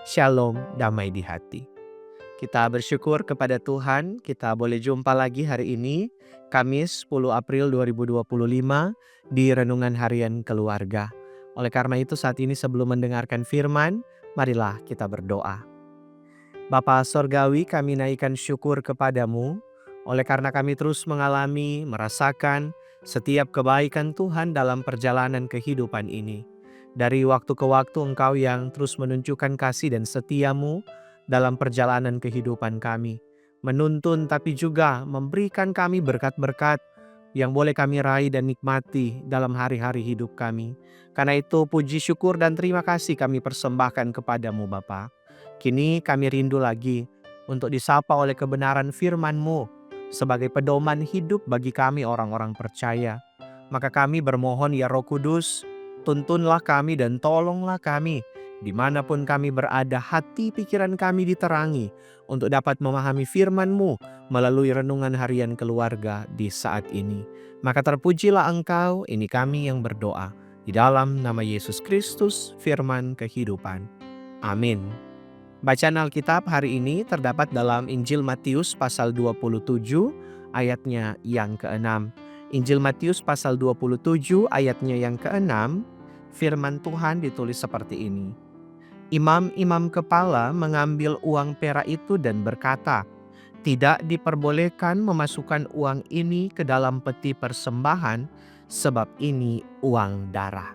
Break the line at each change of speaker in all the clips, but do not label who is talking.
Shalom, damai di hati. Kita bersyukur kepada Tuhan, kita boleh jumpa lagi hari ini, Kamis 10 April 2025, di Renungan Harian Keluarga. Oleh karena itu saat ini sebelum mendengarkan firman, marilah kita berdoa. Bapa Sorgawi, kami naikkan syukur kepadamu, oleh karena kami terus mengalami, merasakan setiap kebaikan Tuhan dalam perjalanan kehidupan ini. Dari waktu ke waktu Engkau yang terus menunjukkan kasih dan setiamu dalam perjalanan kehidupan kami. Menuntun tapi juga memberikan kami berkat-berkat yang boleh kami raih dan nikmati dalam hari-hari hidup kami. Karena itu puji syukur dan terima kasih kami persembahkan kepadamu Bapa. Kini kami rindu lagi untuk disapa oleh kebenaran firman-Mu sebagai pedoman hidup bagi kami orang-orang percaya. Maka kami bermohon ya Roh Kudus, tuntunlah kami dan tolonglah kami. Dimanapun kami berada, hati pikiran kami diterangi untuk dapat memahami firman-Mu melalui renungan harian keluarga di saat ini. Maka terpujilah Engkau, ini kami yang berdoa. Di dalam nama Yesus Kristus, firman kehidupan. Amin. Bacaan Alkitab hari ini terdapat dalam Injil Matius pasal 27 ayatnya yang ke-6. Injil Matius pasal 27 ayatnya yang ke-6, firman Tuhan ditulis seperti ini. Imam-imam kepala mengambil uang perak itu dan berkata, "Tidak diperbolehkan memasukkan uang ini ke dalam peti persembahan, sebab ini uang darah."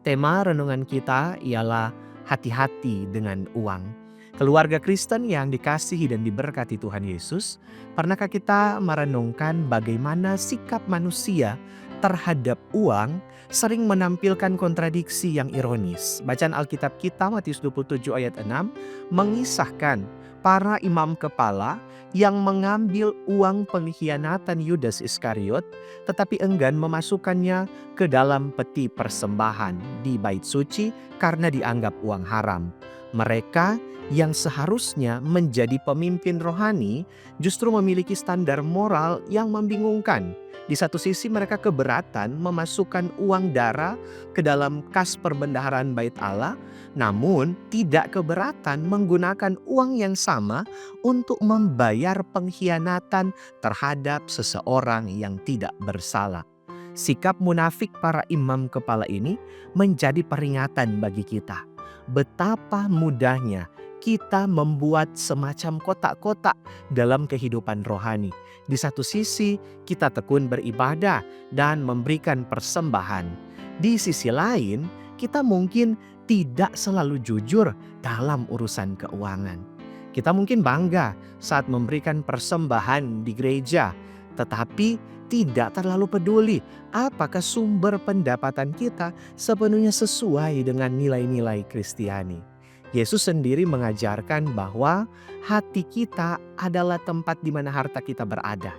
Tema renungan kita ialah hati-hati dengan uang. Keluarga Kristen yang dikasihi dan diberkati Tuhan Yesus, pernahkah kita merenungkan bagaimana sikap manusia terhadap uang sering menampilkan kontradiksi yang ironis? Bacaan Alkitab kita Matius 27 ayat 6 mengisahkan para imam kepala yang mengambil uang pengkhianatan Yudas Iskariot tetapi enggan memasukkannya ke dalam peti persembahan di bait suci karena dianggap uang haram. Mereka yang seharusnya menjadi pemimpin rohani justru memiliki standar moral yang membingungkan. Di satu sisi mereka keberatan memasukkan uang darah ke dalam kas perbendaharaan bait Allah, namun tidak keberatan menggunakan uang yang sama untuk membayar pengkhianatan terhadap seseorang yang tidak bersalah. Sikap munafik para imam kepala ini menjadi peringatan bagi kita. Betapa mudahnya kita membuat semacam kotak-kotak dalam kehidupan rohani. Di satu sisi kita tekun beribadah dan memberikan persembahan. Di sisi lain kita mungkin tidak selalu jujur dalam urusan keuangan. Kita mungkin bangga saat memberikan persembahan di gereja, tetapi tidak terlalu peduli apakah sumber pendapatan kita sepenuhnya sesuai dengan nilai-nilai Kristiani. Yesus sendiri mengajarkan bahwa hati kita adalah tempat di mana harta kita berada.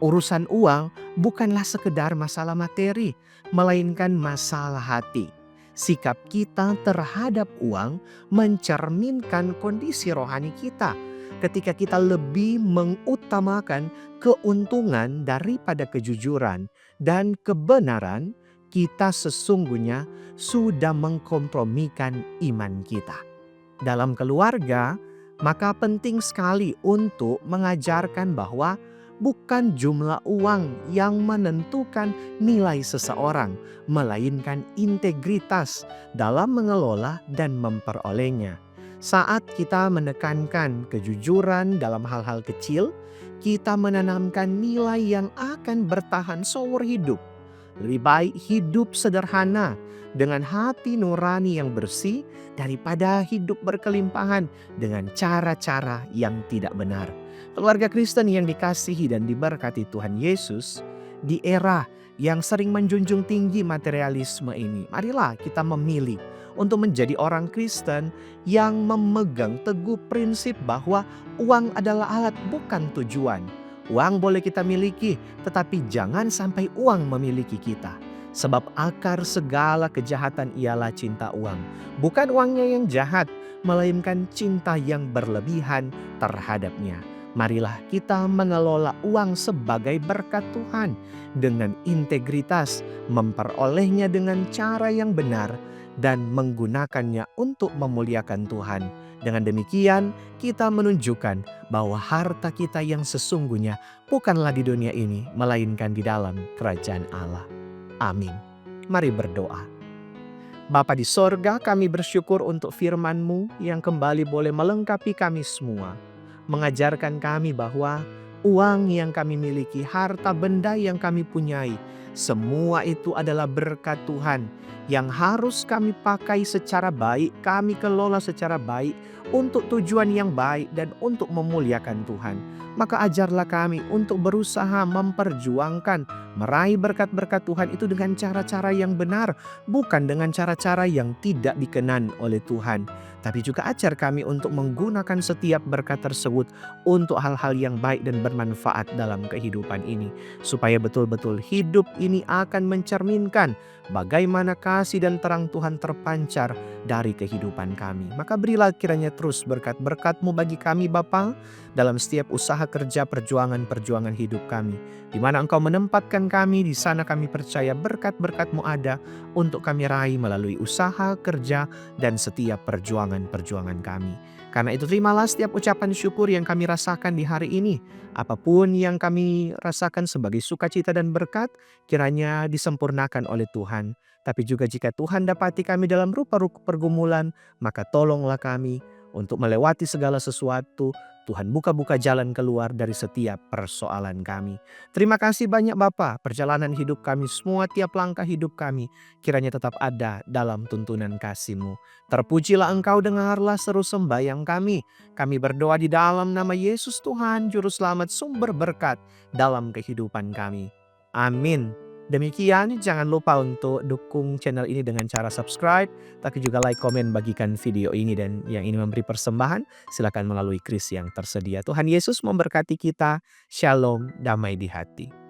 Urusan uang bukanlah sekedar masalah materi, melainkan masalah hati. Sikap kita terhadap uang mencerminkan kondisi rohani kita. Ketika kita lebih mengutamakan keuntungan daripada kejujuran dan kebenaran, kita sesungguhnya sudah mengkompromikan iman kita. Dalam keluarga, maka penting sekali untuk mengajarkan bahwa bukan jumlah uang yang menentukan nilai seseorang, melainkan integritas dalam mengelola dan memperolehnya. Saat kita menekankan kejujuran dalam hal-hal kecil, kita menanamkan nilai yang akan bertahan seumur hidup. Lebih baik hidup sederhana dengan hati nurani yang bersih daripada hidup berkelimpahan dengan cara-cara yang tidak benar. Keluarga Kristen yang dikasihi dan diberkati Tuhan Yesus, di era yang sering menjunjung tinggi materialisme ini, marilah kita memilih untuk menjadi orang Kristen yang memegang teguh prinsip bahwa uang adalah alat bukan tujuan. Uang boleh kita miliki, tetapi jangan sampai uang memiliki kita. Sebab akar segala kejahatan ialah cinta uang. Bukan uangnya yang jahat, melainkan cinta yang berlebihan terhadapnya. Marilah kita mengelola uang sebagai berkat Tuhan dengan integritas, memperolehnya dengan cara yang benar, dan menggunakannya untuk memuliakan Tuhan. Dengan demikian, kita menunjukkan bahwa harta kita yang sesungguhnya bukanlah di dunia ini, melainkan di dalam kerajaan Allah. Amin. Mari berdoa. Bapa di sorga, kami bersyukur untuk firman-Mu yang kembali boleh melengkapi kami semua. Mengajarkan kami bahwa uang yang kami miliki, harta benda yang kami punyai, semua itu adalah berkat Tuhan yang harus kami pakai secara baik, kami kelola secara baik untuk tujuan yang baik dan untuk memuliakan Tuhan. Maka ajarlah kami untuk berusaha memperjuangkan, meraih berkat-berkat Tuhan itu dengan cara-cara yang benar, bukan dengan cara-cara yang tidak dikenan oleh Tuhan. Tapi juga ajar kami untuk menggunakan setiap berkat tersebut untuk hal-hal yang baik dan bermanfaat dalam kehidupan ini. Supaya betul-betul hidup ini akan mencerminkan bagaimana kasih dan terang Tuhan terpancar dari kehidupan kami. Maka berilah kiranya terus berkat-berkat-Mu bagi kami Bapa dalam setiap usaha kerja perjuangan-perjuangan hidup kami. Di mana Engkau menempatkan kami, di sana kami percaya berkat-berkat-Mu ada untuk kami raih melalui usaha, kerja, dan setiap perjuangan-perjuangan kami. Karena itu terimalah setiap ucapan syukur yang kami rasakan di hari ini. Apapun yang kami rasakan sebagai sukacita dan berkat, kiranya disempurnakan oleh Tuhan. Tapi juga jika Tuhan dapati kami dalam rupa-rupa pergumulan, maka tolonglah kami untuk melewati segala sesuatu. Tuhan buka-buka jalan keluar dari setiap persoalan kami. Terima kasih banyak Bapa, perjalanan hidup kami semua, tiap langkah hidup kami kiranya tetap ada dalam tuntunan kasih-Mu. Terpujilah Engkau, dengarlah seru sembahyang kami. Kami berdoa di dalam nama Yesus Tuhan, Juru Selamat, sumber berkat dalam kehidupan kami. Amin. Demikian, jangan lupa untuk dukung channel ini dengan cara subscribe, tapi juga like, komen, bagikan video ini. Dan yang ini memberi persembahan, silakan melalui kris yang tersedia. Tuhan Yesus memberkati kita. Shalom, damai di hati.